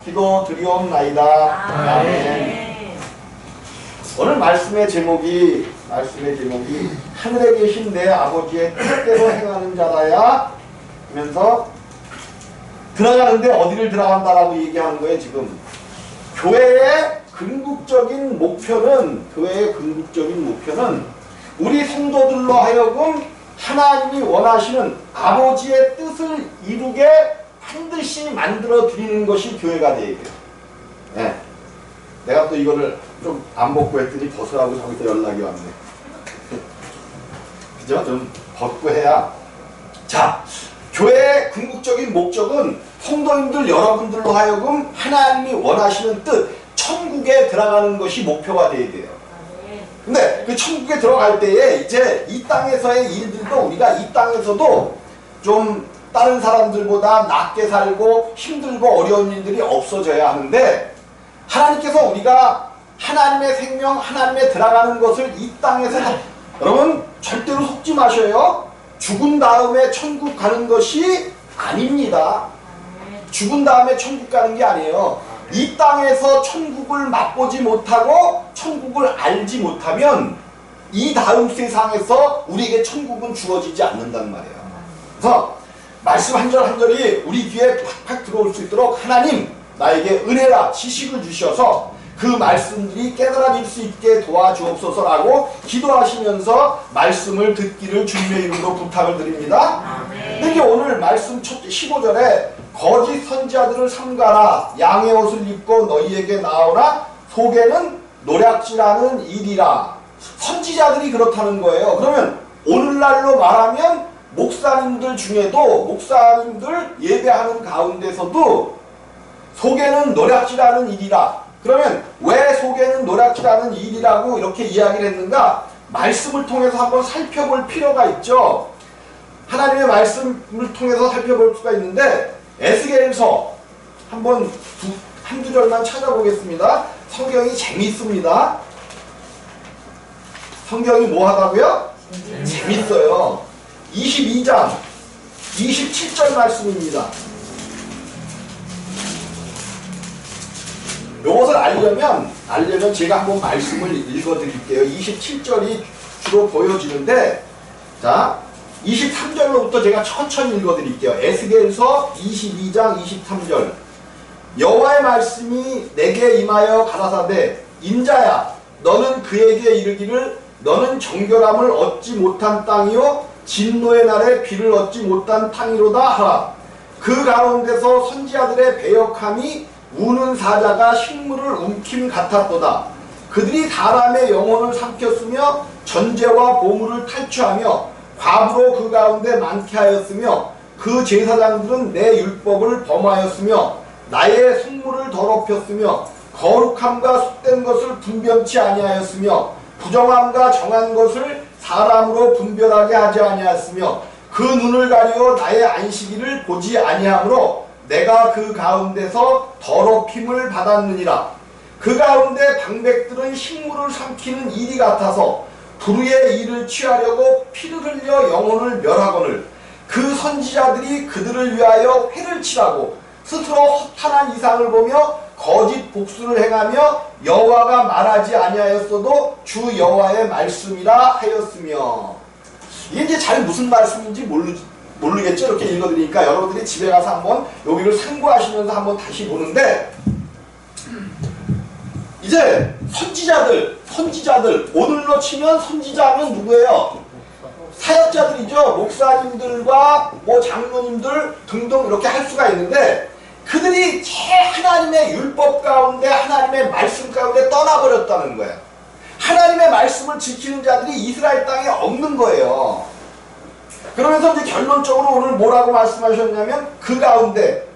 기도 드리옵나이다. 아멘. 오늘 말씀의 제목이 하늘에 계신 내 아버지의 뜻대로 행하는 자라야 하면서 들어가는데 어디를 들어간다라고 얘기하는 거예요. 지금 교회의 궁극적인 목표는 우리 성도들로 하여금 하나님이 원하시는 아버지의 뜻을 이루게 반드시 만들어 드리는 것이 교회가 되어야 돼요. 네. 내가 또 이거를 좀 안 벗고 했더니 벗으라고 저기서 연락이 왔네. 그죠? 좀 벗고 해야. 자, 교회의 궁극적인 목적은 성도님들 여러분들로 하여금 하나님이 원하시는 뜻, 천국에 들어가는 것이 목표가 되어야 돼요. 근데 그 천국에 들어갈 때에 이제 이 땅에서의 일들도 우리가 이 땅에서도 좀 다른 사람들보다 낮게 살고 힘들고 어려운 일들이 없어져야 하는데, 하나님께서 우리가 하나님의 생명, 하나님에 들어가는 것을 이 땅에서 여러분 절대로 속지 마셔요. 죽은 다음에 천국 가는 것이 아닙니다. 죽은 다음에 천국 가는 게 아니에요. 이 땅에서 천국을 맛보지 못하고 천국을 알지 못하면 이 다음 세상에서 우리에게 천국은 주어지지 않는단 말이에요. 그래서 말씀 한 절 한 절이 우리 귀에 팍팍 들어올 수 있도록 하나님 나에게 은혜라 지식을 주셔서 그 말씀들이 깨달아질 수 있게 도와주옵소서라고 기도하시면서 말씀을 듣기를 주님의 이름으로 부탁을 드립니다. 근데 오늘 말씀 15절에 거짓 선지자들을 삼가라 양의 옷을 입고 너희에게 나오라 속에는 노략질하는 일이라. 선지자들이 그렇다는 거예요. 그러면 오늘날로 말하면 목사님들 중에도 목사님들 예배하는 가운데서도 속에는 노략질하는 일이라. 그러면 왜 속에는 노략질하는 일이라고 이렇게 이야기를 했는가? 말씀을 통해서 한번 살펴볼 필요가 있죠. 하나님의 말씀을 통해서 살펴볼 수가 있는데 에스겔서 한두 절만 찾아보겠습니다. 성경이 재밌습니다. 성경이 뭐 하다고요? 재밌어요. 22장 27절 말씀입니다. 이것을 알려면 제가 한번 말씀을 읽어드릴게요. 27절이 주로 보여지는데, 자 23절로부터 제가 천천히 읽어드릴게요. 에스겔서 22장 23절. 여호와의 말씀이 내게 임하여 가라사대 인자야 너는 그에게 이르기를 너는 정결함을 얻지 못한 땅이요 진노의 날에 비를 얻지 못한 땅이로다 하라. 그 가운데서 선지자들의 배역함이 우는 사자가 식물을 움킴 같았도다. 그들이 사람의 영혼을 삼켰으며 전제와 보물을 탈취하며 과부로 그 가운데 많게 하였으며 그 제사장들은 내 율법을 범하였으며 나의 성물을 더럽혔으며 거룩함과 속된 것을 분변치 아니하였으며 부정함과 정한 것을 사람으로 분별하게 하지 아니하였으며 그 눈을 가리어 나의 안식일을 보지 아니하므로 내가 그 가운데서 더럽힘을 받았느니라. 그 가운데 방백들은 식물을 삼키는 이리 같아서 불의의 일을 취하려고 피를 흘려 영혼을 멸하거늘 그 선지자들이 그들을 위하여 회를 치라고 스스로 허탄한 이상을 보며 거짓 복수를 행하며 여호와가 말하지 아니하였어도 주 여호와의 말씀이라 하였으며. 이게 이제 잘 무슨 말씀인지 모르겠죠? 이렇게 읽어드리니까 여러분들이 집에 가서 한번 여기를 참고하시면서 한번 다시 보는데, 이제 선지자들 오늘로 치면 선지자는 누구예요? 사역자들이죠. 목사님들과 장로님들 등등 이렇게 할 수가 있는데, 그들이 하나님의 율법 가운데 하나님의 말씀 가운데 떠나버렸다는 거예요. 하나님의 말씀을 지키는 자들이 이스라엘 땅에 없는 거예요. 그러면서 이제 결론적으로 오늘 뭐라고 말씀하셨냐면 그 가운데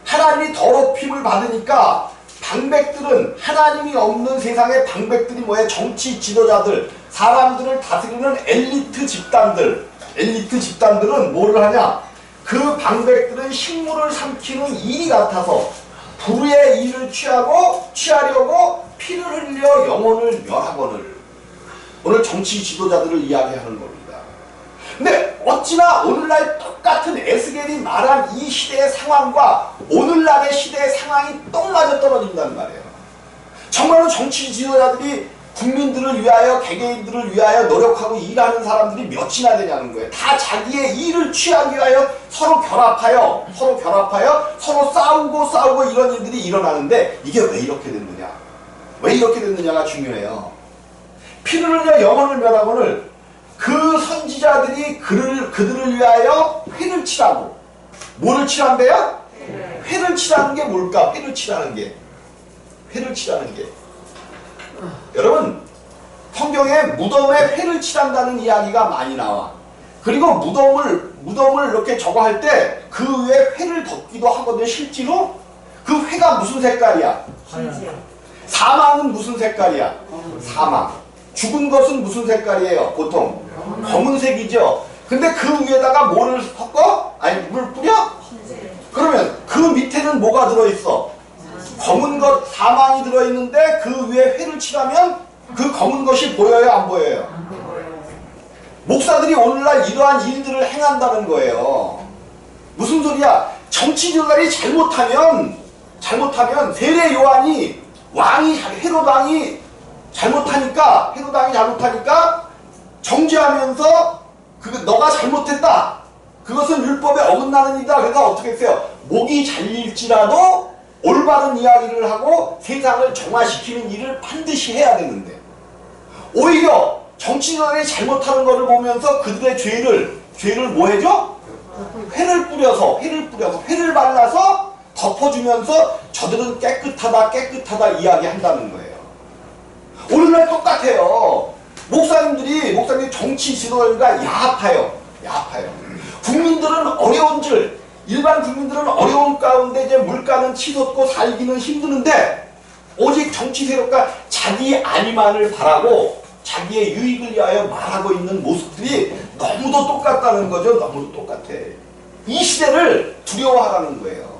하나님이 더럽힘을 받으니까 방백들은 하나님이 없는 세상의 방백들이 뭐예요? 정치 지도자들, 사람들을 다스리는 엘리트 집단들은 뭐를 하냐? 그 방백들은 식물을 삼키는 이리 같아서 불의의 일을 취하려고 피를 흘려 영혼을 멸하거늘. 오늘 정치 지도자들을 이야기하는 겁니다. 근데 어찌나 오늘날 똑같은 에스겔이 말한 이 시대의 상황과 오늘날의 시대의 상황이 똥 맞아 떨어진단 말이에요. 정말로 정치 지도자들이 국민들을 위하여 개개인들을 위하여 노력하고 일하는 사람들이 몇이나 되냐는 거예요. 다 자기의 일을 취하기 위하여 서로 결합하여 서로 싸우고 이런 일들이 일어나는데 이게 왜 이렇게 됐느냐? 왜 이렇게 됐느냐가 중요해요. 피를 흘려 영혼을 멸하거늘 그 선지자들이 그들을 위하여 회를 치라고. 뭐를 치란대요? 회를 치라는 게 뭘까? 회를 치라는 게. 여러분, 성경에 무덤에 회를 치란다는 이야기가 많이 나와. 그리고 무덤을 이렇게 저거 할 때 그 위에 회를 덮기도 하거든요. 실제로 그 회가 무슨 색깔이야? 사망은 무슨 색깔이야? 사망. 죽은 것은 무슨 색깔이에요? 보통 검은색이죠. 근데 그 위에다가 뭐를 섞어? 아니 물 뿌려? 그러면 그 밑에는 뭐가 들어있어? 검은 것 사망이 들어있는데 그 위에 회를 칠하면 그 검은 것이 보여요? 안 보여요? 목사들이 오늘날 이러한 일들을 행한다는 거예요. 무슨 소리야? 정치 지도자들이 잘못하면 세례 요한이 헤롯 왕이 잘못하니까 정죄하면서 너가 잘못했다. 그것은 율법에 어긋나는 일이다. 그러니까 어떻게 했어요? 목이 잘릴지라도 올바른 이야기를 하고 세상을 정화시키는 일을 반드시 해야 되는데 오히려 정치인들이 잘못하는 것을 보면서 그들의 죄를 뭐 해줘? 회를 뿌려서 회를 발라서 덮어주면서 저들은 깨끗하다 이야기한다는 거예요. 오늘날 똑같아요. 목사님들이 정치 지도자들과 야합해요. 일반 국민들은 어려운 가운데 이제 물가는 치솟고 살기는 힘드는데 오직 정치 세력과 자기 안위만을 바라고 자기의 유익을 위하여 말하고 있는 모습들이 너무도 똑같다는 거죠. 너무도 똑같아. 이 시대를 두려워하라는 거예요.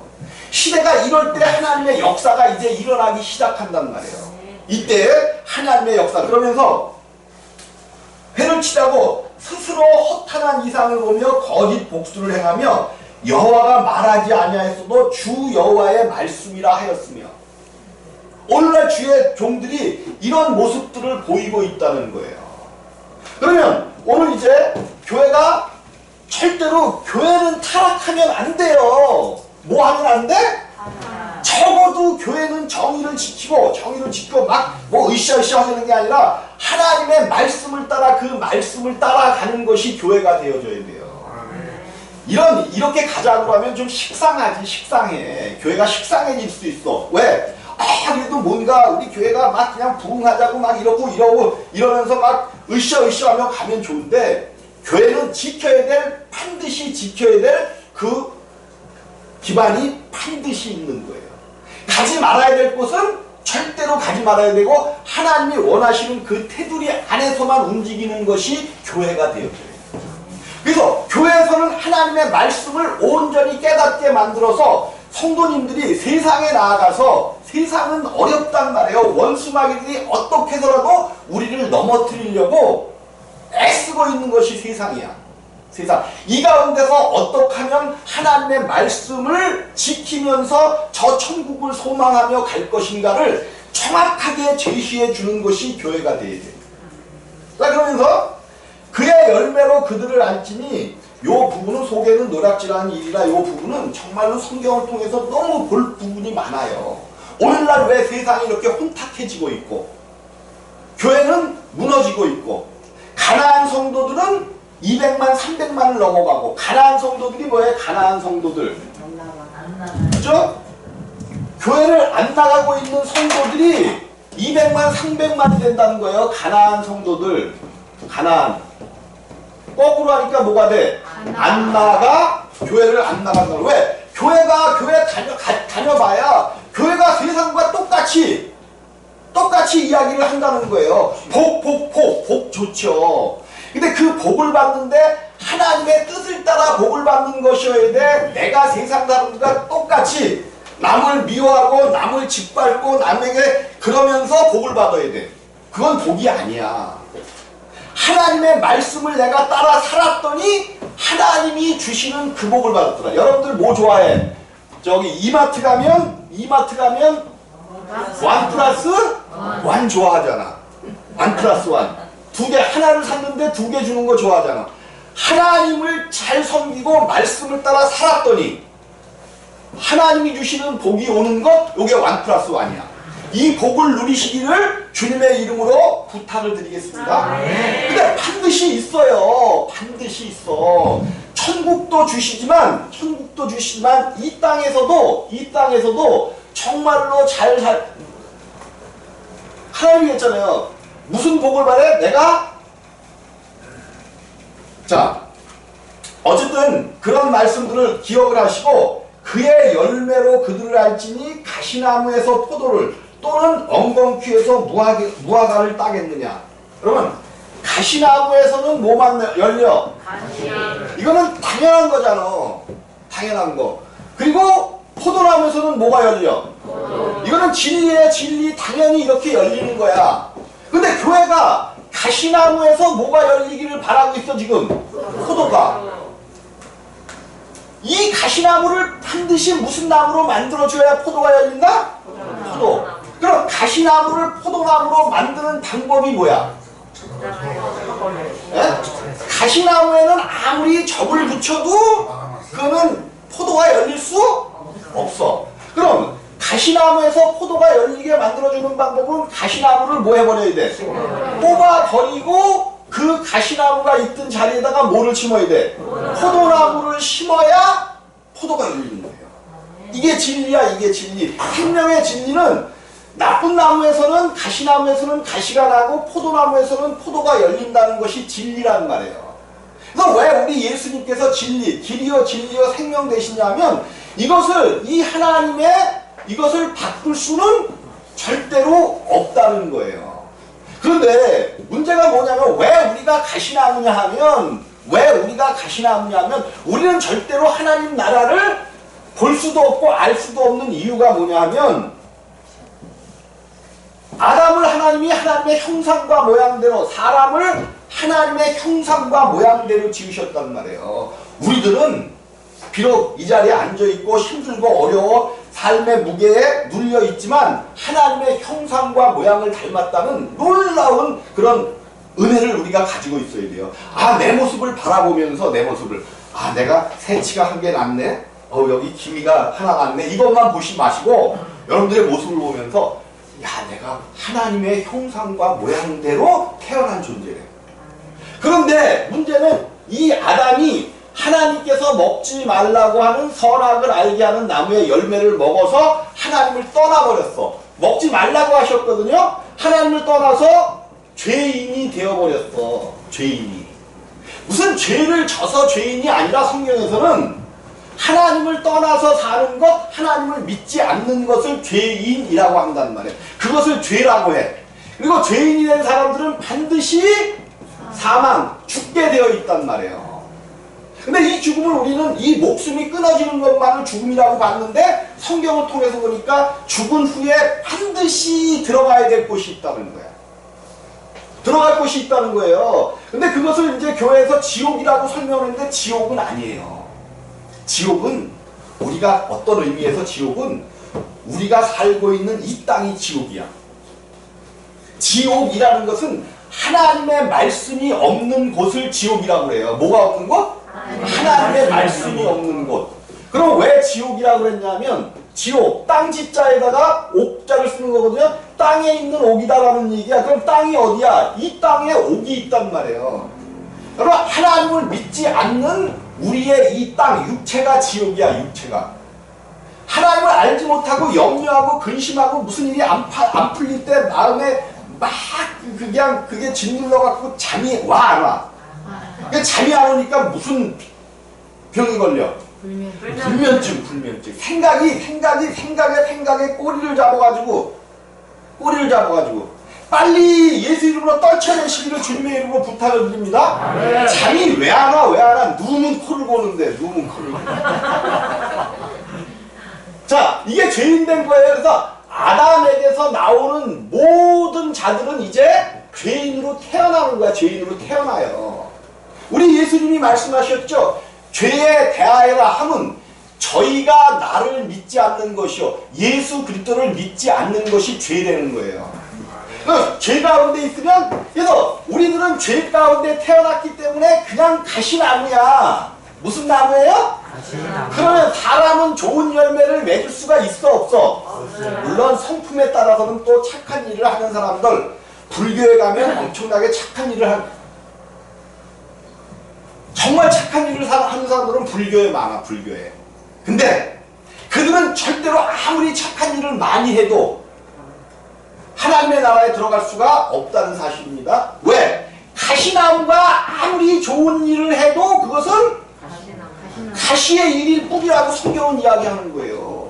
시대가 이럴 때 하나님의 역사가 이제 일어나기 시작한단 말이에요. 이때 하나님의 역사. 그러면서 회를 치자고 스스로 허탄한 이상을 보며 거짓 복수를 행하며 여호와가 말하지 아니하였어도 주 여호와의 말씀이라 하였으며 오늘날 주의 종들이 이런 모습들을 보이고 있다는 거예요. 그러면 오늘 이제 교회가 절대로 교회는 타락하면 안 돼요. 뭐 하면 안 돼? 적어도 교회는 정의를 지키고 막 뭐 으쌰으쌰 하는 게 아니라 하나님의 말씀을 따라 그 말씀을 따라가는 것이 교회가 되어져야 돼요. 이렇게 가자고 하면 좀 식상해. 교회가 식상해질 수 있어. 왜? 그래도 뭔가 우리 교회가 막 그냥 부흥하자고 막 이러면서 막 으쌰으쌰 하며 가면 좋은데 교회는 반드시 지켜야 될 그 기반이 반드시 있는 거예요. 가지 말아야 될 곳은 절대로 가지 말아야 되고 하나님이 원하시는 그 테두리 안에서만 움직이는 것이 교회가 되어져요. 그래서 교회에서는 하나님의 말씀을 온전히 깨닫게 만들어서 성도님들이 세상에 나아가서 세상은 어렵단 말이에요. 원수마귀들이 어떻게 해서라도 우리를 넘어뜨리려고 애쓰고 있는 것이 세상이야. 이 가운데서 어떻게 하면 하나님의 말씀을 지키면서 저 천국을 소망하며 갈 것인가를 정확하게 제시해 주는 것이 교회가 되어야 돼. 자, 그러면서 그의 열매로 그들을 알지니 요 부분은 속에는 노략질하는 일이라 요 부분은 정말로 성경을 통해서 너무 볼 부분이 많아요. 오늘날 왜 세상이 이렇게 혼탁해지고 있고 교회는 무너지고 있고 가나안 성도들은 200만, 300만을 넘어가고 가나안 성도들이 뭐예요? 가나안 성도들. 그죠? 교회를 안 나가고 있는 성도들이 200만, 300만이 된다는 거예요. 가나안 성도들. 가나안. 거꾸로 하니까 뭐가 돼? 안 나가? 교회를 안 나간다. 왜? 교회 다녀봐야 교회가 세상과 똑같이 이야기를 한다는 거예요. 복 좋죠. 근데 그 복을 받는데 하나님의 뜻을 따라 복을 받는 것이어야 돼. 내가 세상 사람들과 똑같이 남을 미워하고 남을 짓밟고 남에게 그러면서 복을 받아야 돼. 그건 복이 아니야. 하나님의 말씀을 내가 따라 살았더니 하나님이 주시는 그 복을 받았더라. 여러분들 뭐 좋아해? 저기 이마트 가면 1 플러스 1 좋아하잖아. 1 플러스 1. 두 개, 하나를 샀는데 2개 주는 거 좋아하잖아. 하나님을 잘 섬기고 말씀을 따라 살았더니 하나님이 주시는 복이 오는 것, 요게 1 플러스 1이야. 이 복을 누리시기를 주님의 이름으로 부탁을 드리겠습니다. 근데 반드시 있어요. 반드시 있어. 천국도 주시지만 이 땅에서도 정말로 하나님이 했잖아요. 무슨 복을 바래? 내가 자, 어쨌든 그런 말씀들을 기억을 하시고 그의 열매로 그들을 알지니 가시나무에서 포도를 또는 엉겅퀴에서 무화과를 따겠느냐. 그러면 가시나무에서는 뭐만 열려? 이거는 당연한 거잖아. 당연한 거. 그리고 포도나무에서는 뭐가 열려? 이거는 진리예요. 진리. 당연히 이렇게 열리는 거야. 근데 교회가 가시나무에서 뭐가 열리기를 바라고 있어 지금? 포도가. 이 가시나무를 반드시 무슨 나무로 만들어줘야 포도가 열린다? 포도. 그럼 가시나무를 포도나무로 만드는 방법이 뭐야? 예? 가시나무에는 아무리 접을 붙여도 그거는 포도가 열릴 수 없어. 그럼 가시나무에서 포도가 열리게 만들어주는 방법은 가시나무를 뭐 해버려야 돼? 뽑아버리고 그 가시나무가 있던 자리에다가 뭐를 심어야 돼? 포도나무를 심어야 포도가 열리는 거예요. 이게 진리야. 이게 진리. 생명의 진리는 나쁜 나무에서는 가시나무에서는 가시가 나고 포도나무에서는 포도가 열린다는 것이 진리라는 말이에요. 그래서 왜 우리 예수님께서 진리, 길이요 진리요 생명 되시냐면 이것을 이 하나님의 이것을 바꿀 수는 절대로 없다는 거예요. 그런데 문제가 뭐냐면 왜 우리가 가시나무냐 하면 우리는 절대로 하나님 나라를 볼 수도 없고 알 수도 없는 이유가 뭐냐 하면 아담을 하나님이 하나님의 형상과 모양대로 사람을 하나님의 형상과 모양대로 지으셨단 말이에요. 우리들은 비록 이 자리에 앉아있고 힘들고 어려워 삶의 무게에 눌려있지만 하나님의 형상과 모양을 닮았다는 놀라운 그런 은혜를 우리가 가지고 있어야 돼요. 아, 내 모습을 바라보면서 내가 새치가 한 개 났네? 여기 기미가 하나 났네? 이것만 보시 마시고 여러분들의 모습을 보면서 내가 하나님의 형상과 모양대로 태어난 존재래. 그런데 문제는 이 아담이 하나님께서 먹지 말라고 하는 선악을 알게 하는 나무의 열매를 먹어서 하나님을 떠나버렸어. 먹지 말라고 하셨거든요. 하나님을 떠나서 죄인이 되어버렸어. 죄인이. 무슨 죄를 져서 죄인이 아니라 성경에서는 하나님을 떠나서 사는 것, 하나님을 믿지 않는 것을 죄인이라고 한단 말이에요. 그것을 죄라고 해. 그리고 죄인이 된 사람들은 반드시 사망, 죽게 되어 있단 말이에요. 근데 이 죽음을 우리는 이 목숨이 끊어지는 것만을 죽음이라고 봤는데 성경을 통해서 보니까 죽은 후에 반드시 들어가야 될 곳이 있다는 거야. 들어갈 곳이 있다는 거예요. 근데 그것을 이제 교회에서 지옥이라고 설명했는데 지옥은 아니에요. 지옥은 우리가 어떤 의미에서 지옥은 우리가 살고 있는 이 땅이 지옥이야. 지옥이라는 것은 하나님의 말씀이 없는 곳을 지옥이라고 그래요. 뭐가 없는 곳? 하나님의 말씀이 없는 곳. 그럼 왜 지옥이라고 그랬냐면 지옥, 땅 지자에다가 옥자를 쓰는 거거든요. 땅에 있는 옥이다라는 얘기야. 그럼 땅이 어디야? 이 땅에 옥이 있단 말이에요. 여러분, 하나님을 믿지 않는 우리의 이 땅, 육체가 지옥이야. 육체가. 하나님을 알지 못하고 염려하고 근심하고 무슨 일이 안 풀릴 때 마음에 막 그냥 그게 짓눌러갖고 잠이 와 안 와? 잠이 안 오니까 무슨 병이 걸려? 불면증. 생각에 꼬리를 잡아가지고 빨리 예수 이름으로 떨쳐내시기를 주님의 이름으로 부탁을 드립니다. 잠이 왜 안 와? 누우면 코를 고는데, 자, 이게 죄인 된 거예요. 그래서 아담에게서 나오는 모든 자들은 이제 죄인으로 태어나는 거야. 죄인으로 태어나요. 우리 예수님이 말씀하셨죠. 죄에 대하여라 함은 저희가 나를 믿지 않는 것이요 예수 그리스도를 믿지 않는 것이 죄되는 거예요. 그러니까 죄 가운데 있으면, 그래서 우리들은 죄 가운데 태어났기 때문에 그냥 가시나무야. 무슨 나무예요? 가시나무. 그러면 사람은 좋은 열매를 맺을 수가 있어 없어? 물론 성품에 따라서는 또 착한 일을 하는 사람들, 불교에 가면 엄청나게 착한 일을 하는, 정말 착한 일을 하는 사람들은 불교에 많아. 불교에. 근데 그들은 절대로 아무리 착한 일을 많이 해도 하나님의 나라에 들어갈 수가 없다는 사실입니다. 왜? 가시나무가 아무리 좋은 일을 해도 그것은 가시의 일일 뿐이라고 성경은 이야기하는 거예요.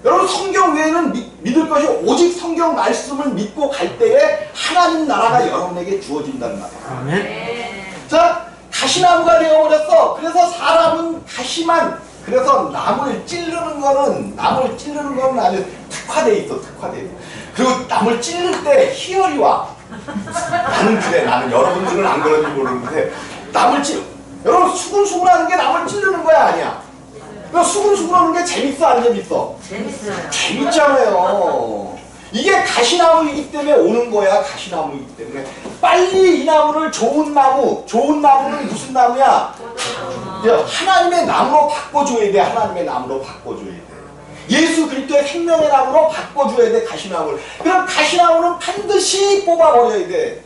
여러분, 성경 외에는 믿을 것이 오직 성경 말씀을 믿고 갈 때에 하나님 나라가 여러분에게 주어진단 말이에요. 아멘. 자, 가시나무가 되어버렸어. 그래서 사람은 가시만, 그래서 남을 찌르는 거는 아주 특화돼 있어. 특화돼 있어. 그리고 남을 찌를 때 희열이 와. 나는 그래. 나는 여러분들은 안 그런지 모르는데 남을 여러분, 수근수근하는 게 남을 찌르는 거야, 아니야? 그러니까 수근수근하는 게 재밌어, 안 재밌어? 재밌어요. 재밌잖아요. 이게 가시나무이기 때문에 오는 거야. 가시나무이기 때문에 빨리 이 나무를 좋은 나무는 무슨 나무야? 하나님의 나무로 바꿔줘야 돼. 하나님의 나무로 바꿔줘야 돼. 예수 그리스도의 생명의 나무로 바꿔줘야 돼. 가시나무를. 그럼 가시나무는 반드시 뽑아버려야 돼.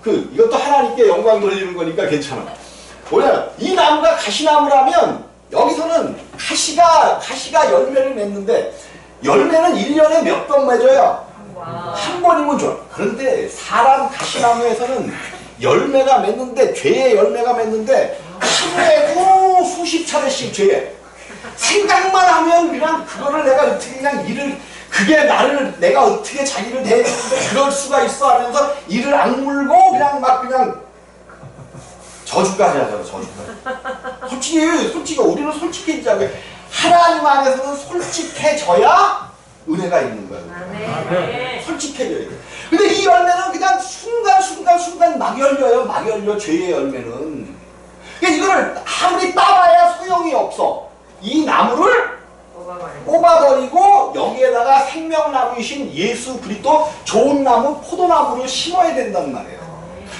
이것도 하나님께 영광 돌리는 거니까 괜찮아. 뭐냐, 이 나무가 가시나무라면 여기서는 가시가 열매를 맺는데, 열매는 1년에 몇 번 맺어요? 한 번이면 좋아. 그런데 사람 가시나무에서는 열매가 맺는데, 죄의 열매가 맺는데 하루에도 수십 차례씩 죄 생각만 하면 그냥 그거를 내가 어떻게 그냥 그게 내가 어떻게 자기를 대했는데 그럴 수가 있어 하면서 이를 악물고 그냥 저주까지 하잖아. 저주까지. 솔직히 우리는 솔직해지자고. 하나님 안에서는 솔직해져야 은혜가 있는 거야. 솔직해져야 돼. 근데 이 열매는 그냥 순간 막 열려요. 막 열려. 죄의 열매는. 그러니까 이거를 아무리 따봐야 소용이 없어. 이 나무를 뽑아버리고 여기에다가 생명나무이신 예수 그리스도 좋은 나무, 포도나무를 심어야 된단 말이에요.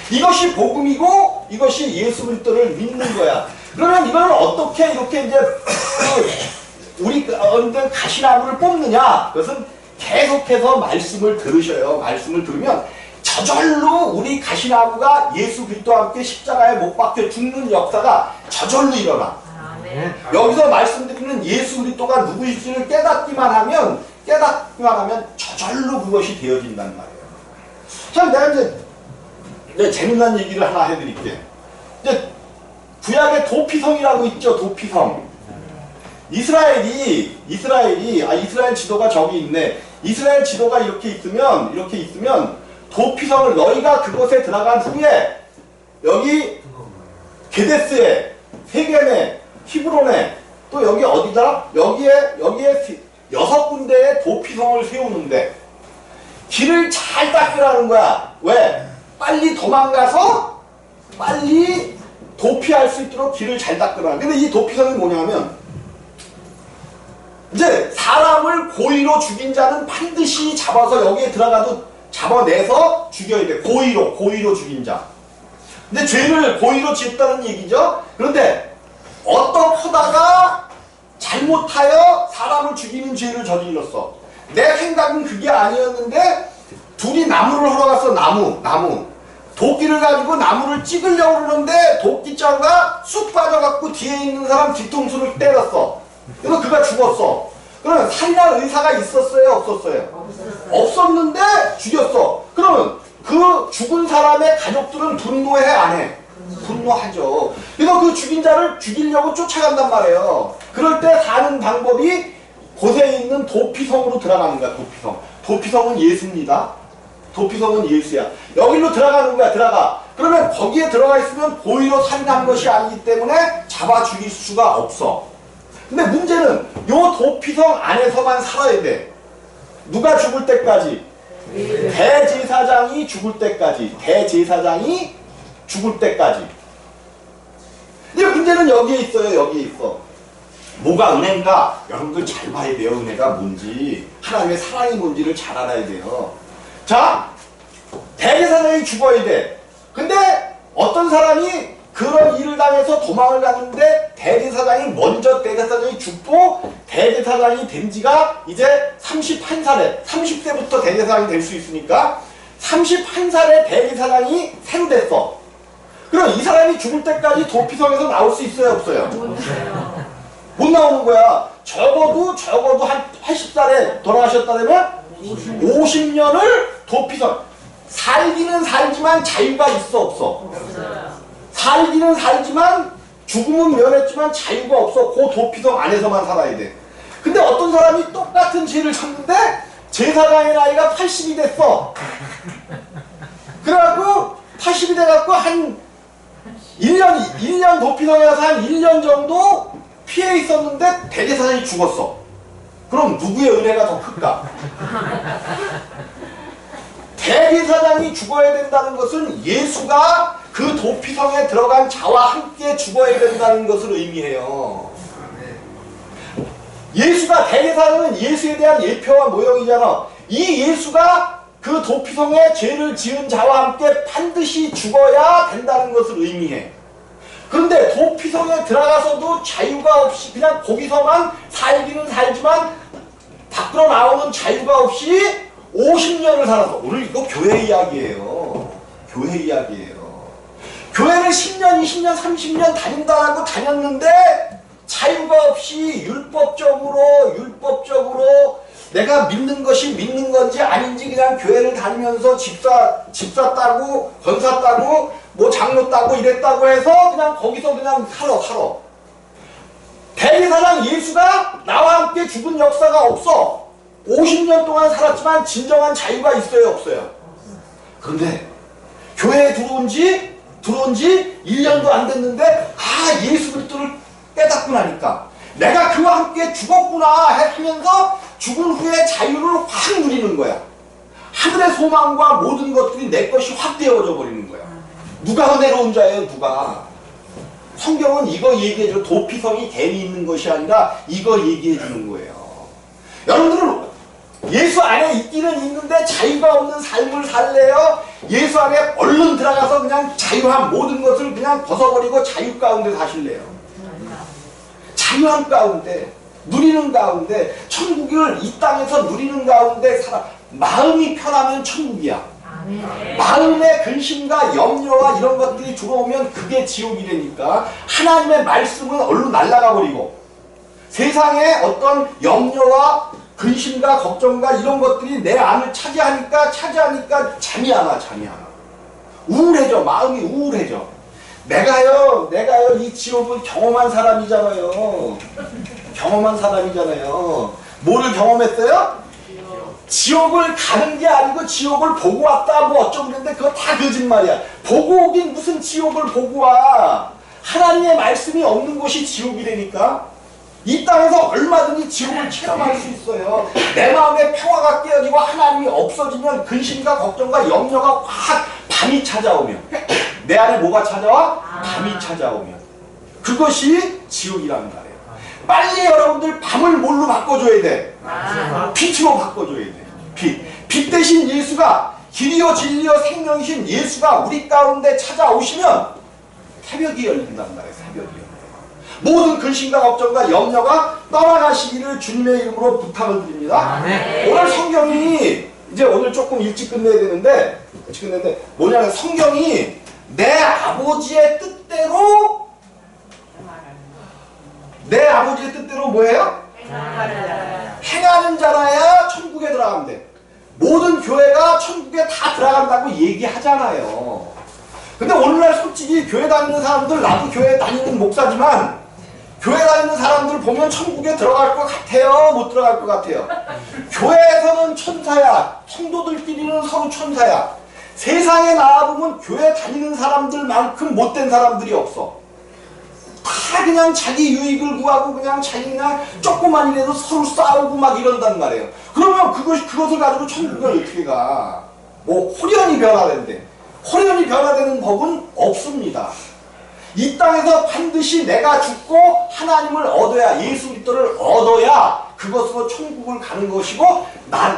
이것이 복음이고 이것이 예수 그리스도를 믿는 거야. 그러면 이걸 어떻게 이렇게 이제 우리 가시나무를 뽑느냐? 그것은 계속해서 말씀을 들으셔요. 말씀을 들으면 저절로 우리 가시나무가 예수 그리스도와 함께 십자가에 못 박혀 죽는 역사가 저절로 일어나. 여기서 말씀드리는 예수 그리스도가 누구일지를 깨닫기만 하면 저절로 그것이 되어진단 말이에요. 자, 내가 이제 재미난 얘기를 하나 해드릴게. 이제 구약의 도피성이라고 있죠. 도피성. 이스라엘 지도가 저기 있네. 이스라엘 지도가 이렇게 있으면 도피성을, 너희가 그곳에 들어간 후에 여기 게데스에, 세겜에, 히브론에, 또 여기 어디더라? 여기에 6군데의 도피성을 세우는데 길을 잘 닦으라는 거야. 왜? 빨리 도망가서 빨리 도피할 수 있도록 길을 잘 닦으라. 근데 이 도피성이 뭐냐면, 이제 사람을 고의로 죽인 자는 반드시 잡아서 여기에 잡아내서 죽여야 돼. 고의로 죽인 자. 근데 죄를 고의로 지었다는 얘기죠. 그런데 어떡하다가 잘못하여 사람을 죽이는 죄를 저질렀어. 내 생각은 그게 아니었는데 둘이 나무를 하러 갔어. 나무. 도끼를 가지고 나무를 찍으려고 그러는데 도끼자루가 쑥 빠져갖고 뒤에 있는 사람 뒤통수를 때렸어. 그래서 그가 죽었어. 그러면 살인할 의사가 있었어요? 없었어요? 없었는데 죽였어. 그러면 그 죽은 사람의 가족들은 분노해, 안 해? 분노하죠. 그래서 그 죽인 자를 죽이려고 쫓아간단 말이에요. 그럴 때 사는 방법이 곳에 있는 도피성으로 들어가는 거야. 도피성은 예수입니다. 도피성은 예수야. 여기로 들어가는 거야. 들어가. 그러면 거기에 들어가 있으면 고의로 살인한 것이 아니기 때문에 잡아 죽일 수가 없어. 근데 문제는 요 도피성 안에서만 살아야 돼. 누가 죽을 때까지? 대제사장이 죽을 때까지. 대제사장이 죽을 때까지. 근데 문제는 여기에 있어요. 여기에 있어. 뭐가 은혜인가? 여러분들 잘 봐야 돼요. 은혜가 뭔지. 하나님의 사랑이 뭔지를 잘 알아야 돼요. 자, 대제사장이 죽어야 돼. 근데 어떤 사람이 그런 일을 당해서 도망을 갔는데 대제사장이 먼저 대제사장이 죽고 대제사장이 된 지가 이제 31살에 30세부터 대제사장이 될 수 있으니까 31살에 대제사장이 새로 됐어. 그럼 이 사람이 죽을 때까지 도피성에서 나올 수 있어요 없어요? 못 나오는 거야. 적어도 한 80살에 돌아가셨다면 50년을 도피성. 살기는 살지만 자유가 있어 없어? 살기는 살지만 죽음은 면했지만 자유가 없어. 그 도피성 안에서만 살아야 돼. 근데 어떤 사람이 똑같은 죄를 졌는데 제사장의 나이가 80이 됐어. 그래갖고 80이 돼갖고 한 1년 도피성에 가서 한 1년 정도 피해 있었는데 대제사장이 죽었어. 그럼 누구의 은혜가 더 클까? 대제사장이 죽어야 된다는 것은 예수가 그 도피성에 들어간 자와 함께 죽어야 된다는 것을 의미해요. 예수가 대제사장은 예수에 대한 예표와 모형이잖아. 이 예수가 그 도피성에 죄를 지은 자와 함께 반드시 죽어야 된다는 것을 의미해. 그런데 도피성에 들어가서도 자유가 없이 그냥 거기서만 살기는 살지만 밖으로 나오는 자유가 없이 50년을 살았어. 오늘 이거 교회 이야기예요. 교회 이야기예요. 교회를 10년, 20년, 30년 다닌다고 다녔는데 자유가 없이 율법적으로 내가 믿는 것이 믿는 건지 아닌지 그냥 교회를 다니면서 집사 따고 권사 따고 뭐 장로 따고 이랬다고 해서 그냥 거기서 그냥 살아. 대제사장 예수가 나와 함께 죽은 역사가 없어. 50년 동안 살았지만 진정한 자유가 있어요 없어요? 그런데 교회에 들어온 지 1년도 안 됐는데 예수 그리스도를 깨닫고 나니까 내가 그와 함께 죽었구나 하면서 죽은 후에 자유를 확 누리는 거야. 하늘의 소망과 모든 것들이 내 것이 확 되어져 버리는 거야. 누가 은혜로운 자예요? 누가? 성경은 이거 얘기해줘. 도피성이 괜히 있는 것이 아니라 이거 얘기해 주는 거예요. 여러분들은 예수 안에 있기는 있는데 자유가 없는 삶을 살래요? 예수 안에 얼른 들어가서 그냥 자유한 모든 것을 그냥 벗어버리고 자유 가운데 사실래요? 자유한 가운데, 누리는 가운데, 천국을 이 땅에서 누리는 가운데 살아. 마음이 편하면 천국이야. 마음의 근심과 염려와 이런 것들이 들어오면 그게 지옥이 되니까 하나님의 말씀은 얼른 날아가 버리고 세상에 어떤 염려와 근심과 걱정과 이런 것들이 내 안을 차지하니까 잠이 안 와. 우울해져. 마음이 우울해져. 내가요 이 지옥을 경험한 사람이잖아요. 뭐를 경험했어요? 지옥을 가는 게 아니고 지옥을 보고 왔다 뭐 어쩌고 그랬는데 그거 다 거짓말이야. 보고 오긴 무슨 지옥을 보고 와. 하나님의 말씀이 없는 곳이 지옥이 되니까 이 땅에서 얼마든지 지옥을 체험할 수 있어요. 내 마음에 평화가 깨어지고 하나님이 없어지면 근심과 걱정과 염려가 확 밤이 찾아오면 내 안에 뭐가 찾아와? 밤이 찾아오면 그것이 지옥이라는 말이에요. 빨리 여러분들 밤을 뭘로 바꿔줘야 돼? 빛으로 바꿔줘야 돼. 빛 대신 예수가 길이요 진리요 생명이신 예수가 우리 가운데 찾아오시면 새벽이 열린단 말이에요. 새벽이요. 모든 근심과 걱정과 염려가 떠나가시기를 주님의 이름으로 부탁을 드립니다. 오늘 성경이 이제 오늘 조금 일찍 끝내야 되는데 뭐냐면 성경이 내 아버지의 뜻대로 뭐예요? 행하는 자라야 천국에 들어가면 돼. 모든 교회가 천국에 다 들어간다고 얘기하잖아요. 근데 오늘날 솔직히 교회 다니는 사람들, 나도 교회 다니는 목사지만 교회 다니는 사람들 보면 천국에 들어갈 것 같아요? 못 들어갈 것 같아요? 교회에서는 천사야. 성도들끼리는 서로 천사야. 세상에 나와보면 교회 다니는 사람들만큼 못된 사람들이 없어. 다 그냥 자기 유익을 구하고 그냥 자기 그냥 조그만이라도 서로 싸우고 막 이런단 말이에요. 그러면 그것을 가지고 천국을 어떻게 가? 뭐 홀연히 변화된대. 홀연히 변화되는 법은 없습니다. 이 땅에서 반드시 내가 죽고 하나님을 얻어야, 예수 그리스도를 얻어야 그것으로 천국을 가는 것이고,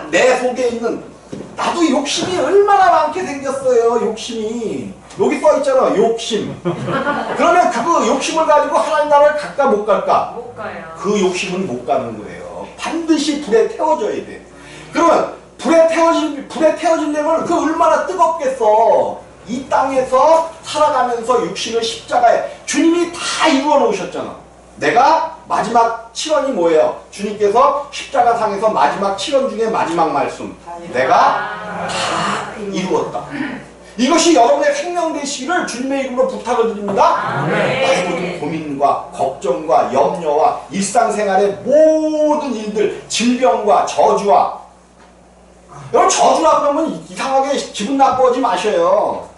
내 속에 있는 나도 욕심이 얼마나 많게 생겼어요. 욕심이 여기 써있잖아. 욕심. 그러면 그 욕심을 가지고 하나님 나라를 갈까 못 갈까? 못 가요. 그 욕심은 못 가는 거예요. 반드시 불에 태워져야 돼. 그러면 불에 태워지려면 그 얼마나 뜨겁겠어. 이 땅에서 살아가면서 육신을 십자가에 주님이 다 이루어 놓으셨잖아. 내가 마지막 7원이 뭐예요? 주님께서 십자가상에서 마지막 7원 중에 마지막 말씀, 내가 다 이루었다. 이것이 여러분의 생명 되시기를 주님의 이름으로 부탁을 드립니다. 나의 모든 고민과 걱정과 염려와 일상생활의 모든 일들, 질병과 저주와, 여러분 저주라 그러면 이상하게 기분 나빠하지 마셔요.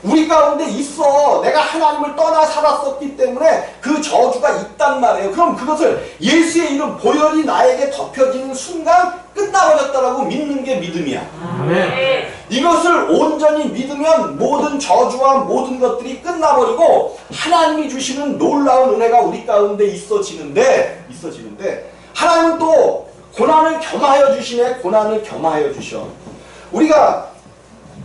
우리 가운데 있어. 내가 하나님을 떠나 살았었기 때문에 그 저주가 있단 말이에요. 그럼 그것을 예수의 이름 보혈이 나에게 덮여지는 순간 끝나버렸다라고 믿는 게 믿음이야. 네. 이것을 온전히 믿으면 모든 저주와 모든 것들이 끝나버리고 하나님이 주시는 놀라운 은혜가 우리 가운데 있어지는데 하나님은 또 고난을 겸하여 주시네. 고난을 겸하여 주셔. 우리가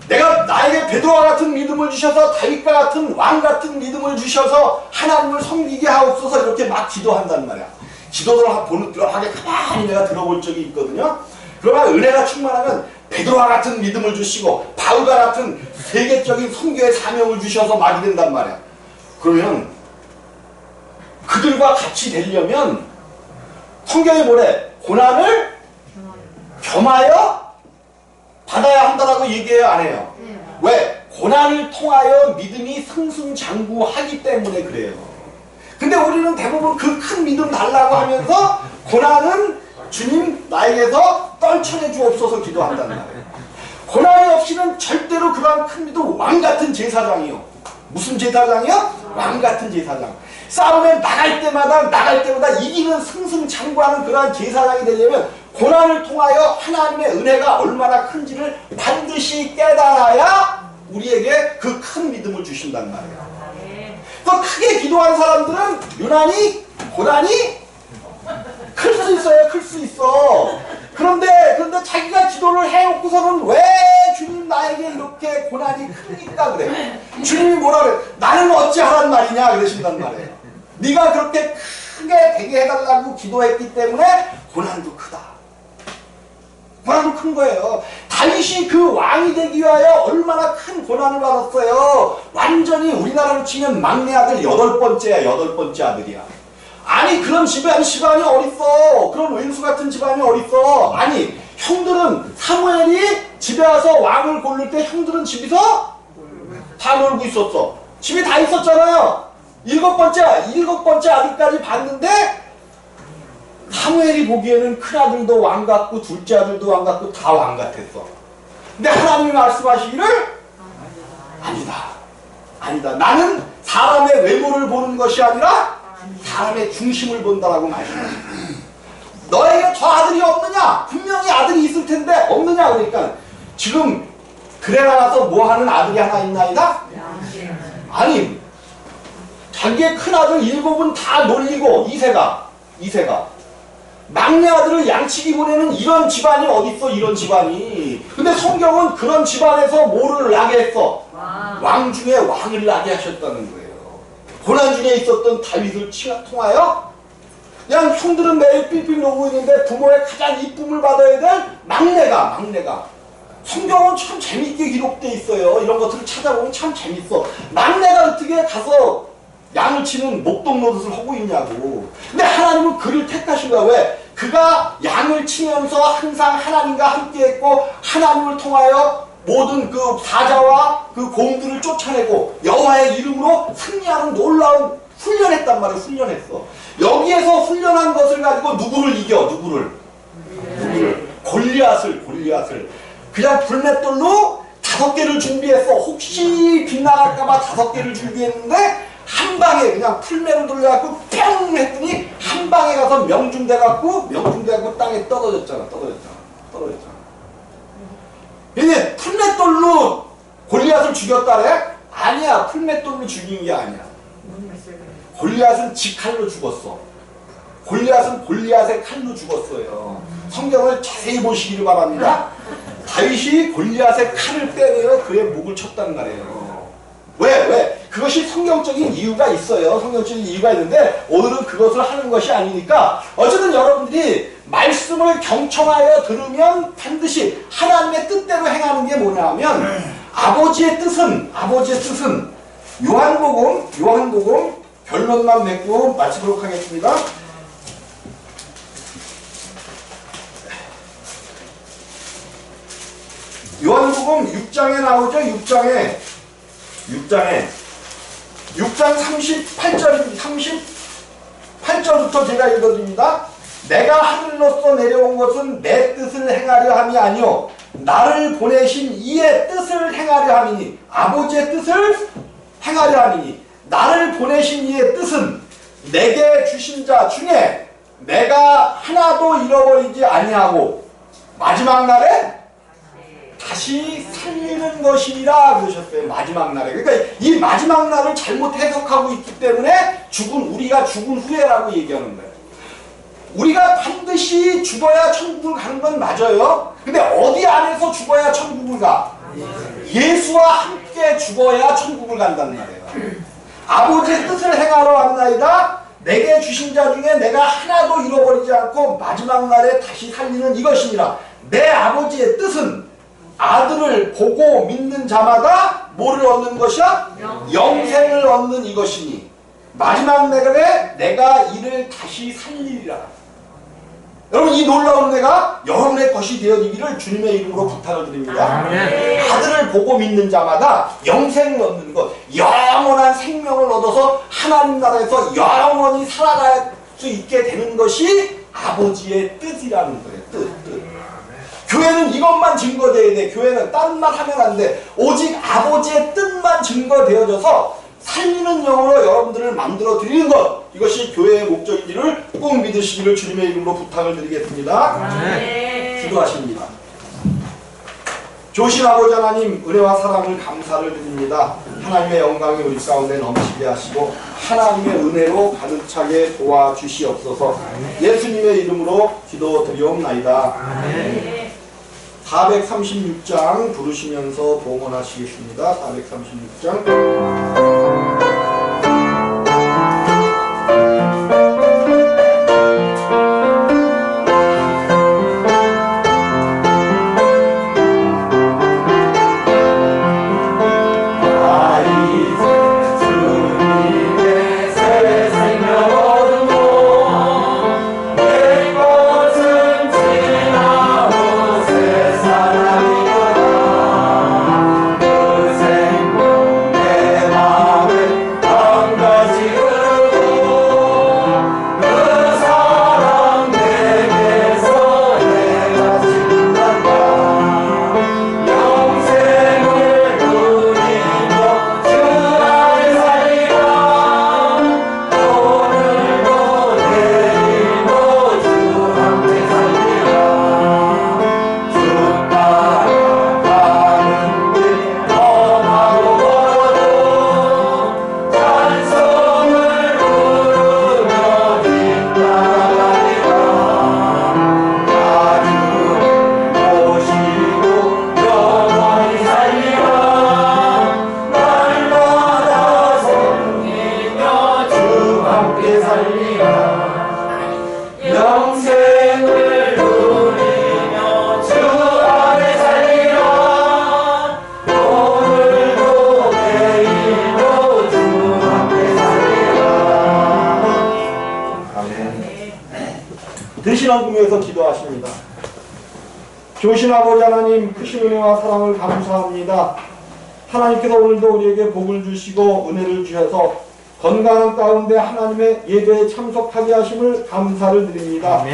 내가 나에게 베드로와 같은 믿음을 주셔서 다윗과 같은 왕 같은 믿음을 주셔서 하나님을 섬기게 하옵소서 이렇게 막 기도한단 말이야. 기도를 하게 가만히 내가 들어볼 적이 있거든요. 그러면 은혜가 충만하면 베드로와 같은 믿음을 주시고 바울과 같은 세계적인 선교의 사명을 주셔서 막 이른단 말이야. 그러면 그들과 같이 되려면 성경에 뭐래? 고난을 겸하여 받아야 한다라고 얘기해요, 안 해요? 왜? 고난을 통하여 믿음이 승승장구하기 때문에 그래요. 근데 우리는 대부분 그 큰 믿음 달라고 하면서 고난은 주님 나에게서 떨쳐내 주옵소서 기도한단 말이에요. 고난이 없이는 절대로 그러한 큰 믿음, 왕같은 제사장이요. 무슨 제사장이요? 왕같은 제사장. 싸움에 나갈 때마다 이기는 승승장구하는 그러한 제사장이 되려면 고난을 통하여 하나님의 은혜가 얼마나 큰지를 반드시 깨달아야 우리에게 그 큰 믿음을 주신단 말이에요. 더 크게 기도한 사람들은 유난히 고난이 클 수 있어요. 클 수 있어. 그런데 자기가 기도를 해놓고서는 왜 주님 나에게 이렇게 고난이 크니까 그래. 주님이 뭐라 그래? 나는 어찌하란 말이냐 그러신단 말이에요. 네가 그렇게 크게 되게 해달라고 기도했기 때문에 고난도 크다. 고난도 큰 거예요. 다윗이 그 왕이 되기 위하여 얼마나 큰 고난을 받았어요. 완전히 우리나라로 치면 막내 아들 8번째 아들이야. 아니 그런 집안이 어딨어. 그런 왼수 같은 집안이 어딨어. 아니 형들은 사무엘이 집에 와서 왕을 고를 때 형들은 집에서 다 놀고 있었어. 집에 다 있었잖아요. 7번째 아들까지 봤는데 사무엘이 보기에는 큰아들도 왕 같고 둘째 아들도 왕 같고 다 왕 같았어. 근데 하나님이 말씀하시기를 아니다. 나는 사람의 외모를 보는 것이 아니라 사람의 중심을 본다라고 말씀하셨어요. 너에게 저 아들이 없느냐? 분명히 아들이 있을 텐데 없느냐? 그러니까 지금 그래 나가서 뭐 하는 아들이 하나 있나이다? 아니 자기의 큰아들 7은 다 놀리고 이세가 막내 아들을 양치기 보내는 이런 집안이 어딨어. 이런 집안이. 근데 성경은 그런 집안에서 뭐를 나게 했어? 왕 중에 왕을 나게 하셨다는 거예요. 고난 중에 있었던 다윗을 통하여 그냥 형들은 매일 삐삐 놀고 있는데 부모의 가장 이쁨을 받아야 될 막내가 성경은 참 재밌게 기록돼 있어요. 이런 것들을 찾아보면 참 재밌어. 막내가 어떻게 가서 양을 치는 목동 노릇을 하고 있냐고. 근데 하나님은 그를 택하신 거야. 왜? 그가 양을 치면서 항상 하나님과 함께 했고 하나님을 통하여 모든 그 사자와 그 곰들을 쫓아내고 여호와의 이름으로 승리하는 놀라운 훈련했단 말이에요. 훈련했어. 여기에서 훈련한 것을 가지고 누구를 이겨? 누구를? 골리앗을 그냥 불맷돌로 5개를 준비했어. 혹시 빗나갈까봐 5개를 준비했는데 한 한 방에 그냥 풀매로 돌려갖고 뿅 했더니 한 방에 가서 명중돼갖고 땅에 떨어졌잖아. 이제 풀맷돌로 골리앗을 죽였다래? 아니야. 풀맷돌로 죽인 게 아니야. 골리앗은 지 칼로 죽었어. 골리앗은 골리앗의 칼로 죽었어요. 성경을 자세히 보시기를 바랍니다. 다윗이 골리앗의 칼을 빼내어 그의 목을 쳤단 말이에요. 왜? 그것이 성경적인 이유가 있어요. 성경적인 이유가 있는데 오늘은 그것을 하는 것이 아니니까 어쨌든 여러분들이 말씀을 경청하여 들으면 반드시 하나님의 뜻대로 행하는 게 뭐냐면 아버지의 뜻은 요한복음 결론만 맺고 마치도록 하겠습니다. 요한복음 6장에 나오죠. 6장 38절부터 제가 읽어드립니다. 내가 하늘로서 내려온 것은 내 뜻을 행하려 함이 아니요 나를 보내신 이의 뜻을 행하려 함이니 아버지의 뜻을 행하려 함이니 나를 보내신 이의 뜻은 내게 주신 자 중에 내가 하나도 잃어버리지 아니하고 마지막 날에 다시 살리는 것이라 그러셨어요. 마지막 날에. 그러니까 이 마지막 날을 잘못 해석하고 있기 때문에 우리가 죽은 후에라고 얘기하는 거예요. 우리가 반드시 죽어야 천국을 가는 건 맞아요. 근데 어디 안에서 죽어야 천국을 가? 예수와 함께 죽어야 천국을 간다는 말이에요. 아버지의 뜻을 행하러 왔나이다. 내게 주신 자 중에 내가 하나도 잃어버리지 않고 마지막 날에 다시 살리는 이것이니라. 내 아버지의 뜻은 아들을 보고 믿는 자마다 뭐를 얻는 것이야? 영생을 얻는 이것이니 마지막 날에 내가 이를 다시 살리리라. 여러분 이 놀라운 내가 여러분의 것이 되어지기를 주님의 이름으로 부탁을 드립니다. 아들을 보고 믿는 자마다 영생을 얻는 것, 영원한 생명을 얻어서 하나님 나라에서 영원히 살아갈 수 있게 되는 것이 아버지의 뜻이라는 거예요. 뜻. 교회는 이것만 증거되어야 돼. 교회는 다른 말 하면 안 돼. 오직 아버지의 뜻만 증거되어져서 살리는 영으로 여러분들을 만들어 드리는 것, 이것이 교회의 목적인지를 꼭 믿으시기를 주님의 이름으로 부탁을 드리겠습니다. 기도하십니다. 좋으신 아버지 하나님, 은혜와 사랑을 감사를 드립니다. 하나님의 영광이 우리 가운데 넘치게 하시고 하나님의 은혜로 가득 차게 도와주시옵소서. 예수님의 이름으로 기도드리옵나이다. 436장 부르시면서 봉헌하시겠습니다. 436장. 드시는 기도하십니다. 좋으신 아버지 하나님, 크신 은혜와 사랑을 감사합니다. 하나님께서 오늘도 우리에게 복을 주시고 은혜를 주셔서 건강한 가운데 하나님의 예배에 참석하게 하심을 감사를 드립니다.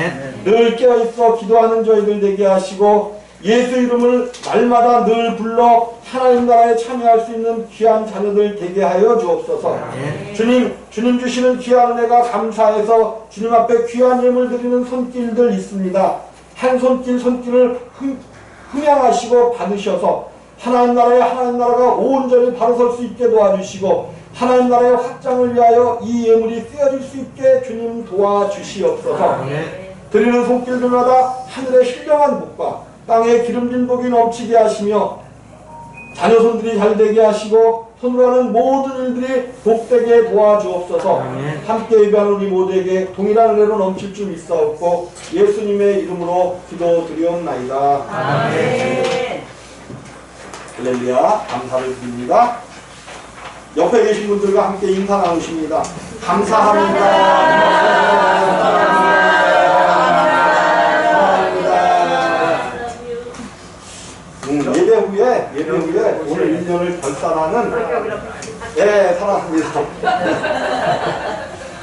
늘 깨어있어 기도하는 저희들 되게 하시고 예수 이름을 날마다 늘 불러 하나님 나라에 참여할 수 있는 귀한 자녀들 되게 하여 주옵소서. 주님 주시는 귀한 은혜가 감사해서 주님 앞에 귀한 예물 드리는 손길들 있습니다. 한 손길을 흠양하시고 받으셔서 하나님 나라가 온전히 바로 설 수 있게 도와주시고 하나님 나라의 확장을 위하여 이 예물이 쓰여질 수 있게 주님 도와주시옵소서. 드리는 손길들마다 하늘의 신령한 복과 땅에 기름진 복이 넘치게 하시며 자녀손들이 잘되게 하시고 손으로 하는 모든 일들이 복되게 도와주옵소서. 함께 예배하는 우리 모두에게 동일한 은혜로 넘칠 줄 믿사옵고 예수님의 이름으로 기도드리옵나이다. 아멘. 할렐루야. 감사를 드립니다. 옆에 계신 분들과 함께 인사 나누십니다. 감사합니다. 예배 후에 오늘 1년을 결산하는 사랑합니다.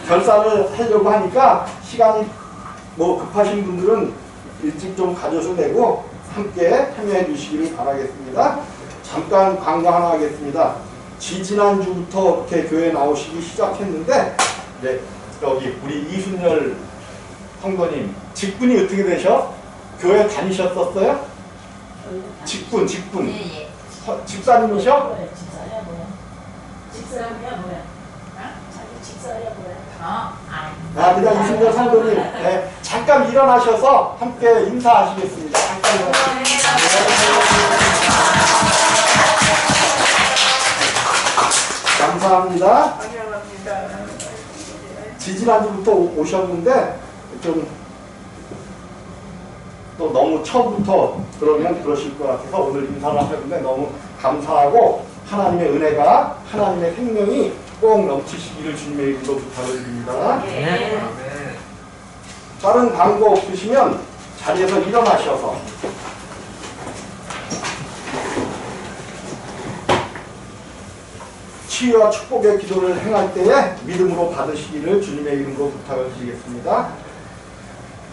결산을 하려고 하니까 시간이 급하신 분들은 일찍 좀 가져서 되고 함께 참여해 주시기를 바라겠습니다. 잠깐 광고 하나 하겠습니다. 지지난주부터 이렇게 교회 나오시기 시작했는데 여기 우리 이순열 성도님 직분이 어떻게 되셔? 교회 다니셨었어요? 직분. 예. 집사님이셔? 집사야 뭐야? 집사야 뭐야? 자기 집사야 뭐야? 그냥 이순열 성도님 잠깐 일어나셔서 함께 인사하시겠습니다. 잠깐 감사합니다. 지지난주부터 오셨는데 또 너무 처음부터 그러면 그러실 것 같아서 오늘 인사를 하셨는데 너무 감사하고 하나님의 은혜가 하나님의 생명이 꼭 넘치시기를 주님의 이름으로 부탁을 드립니다. 다른 광고 없으시면 자리에서 일어나셔서 치유와 축복의 기도를 행할 때에 믿음으로 받으시기를 주님의 이름으로 부탁을 드리겠습니다.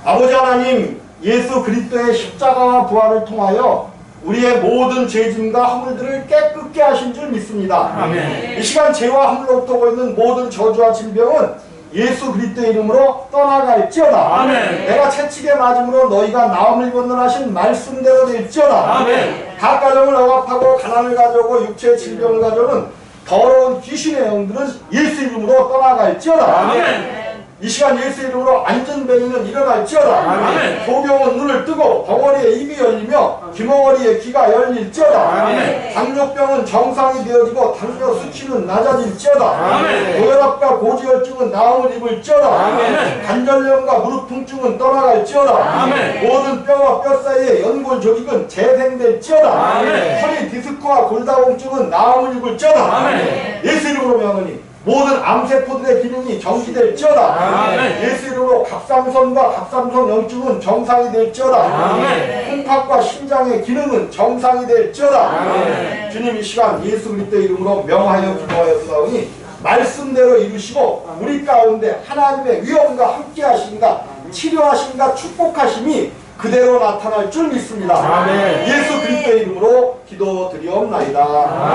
아버지 하나님, 예수 그리스도의 십자가와 부활을 통하여 우리의 모든 죄짐과 허물들을 깨끗게 하신 줄 믿습니다. 아멘. 이 시간 죄와 허물로부터 오고 있는 모든 저주와 질병은 예수 그리스도의 이름으로 떠나갈지어다. 아멘. 내가 채찍에 맞음으로 너희가 나음을 건너하신 말씀대로 될지어다. 아멘. 각 가정을 억압하고 가난을 가져오고 육체의 질병을 가져오는 더러운 귀신의 영들은 예수 이름으로 떠나갈지어다. 아멘. 이 시간 예수 이름으로 안전뱅이는 일어날지어다. 아멘. 소경은 눈을 뜨고 벙어리에 입이 열리며 귀머거리에 귀가 열릴지어다. 아멘. 당뇨병은 정상이 되어지고 당뇨 수치는 낮아질지어다. 아멘. 고혈압과 고지혈증은 나음을 입을지어다. 아멘. 관절염과 무릎 통증은 떠나갈지어다. 아멘. 모든 뼈와 뼈 사이의 연골 조직은 재생될지어다. 아멘. 허리 디스크와 골다공증은 나음을 입을지어다. 아멘. 예수 이름으로 명하니 모든 암세포들의 기능이 정지될지어다. 아멘. 예수 이름으로 갑상선과 갑상선 염증은 정상이 될지어다. 아멘. 콩팥과 심장의 기능은 정상이 될지어다. 아멘. 주님 이 시간 예수 그리스도의 이름으로 명하여 기도하였사오니 말씀대로 이루시고 우리 가운데 하나님의 위엄과 함께 하심과 치료하심과 축복하심이 그대로 나타날 줄 믿습니다. 아멘. 예수 그리스도의 이름으로 기도드리옵나이다.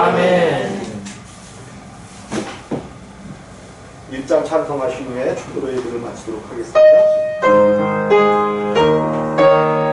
아멘. 1장 찬송하신 후에 축도로 예배를 마치도록 하겠습니다.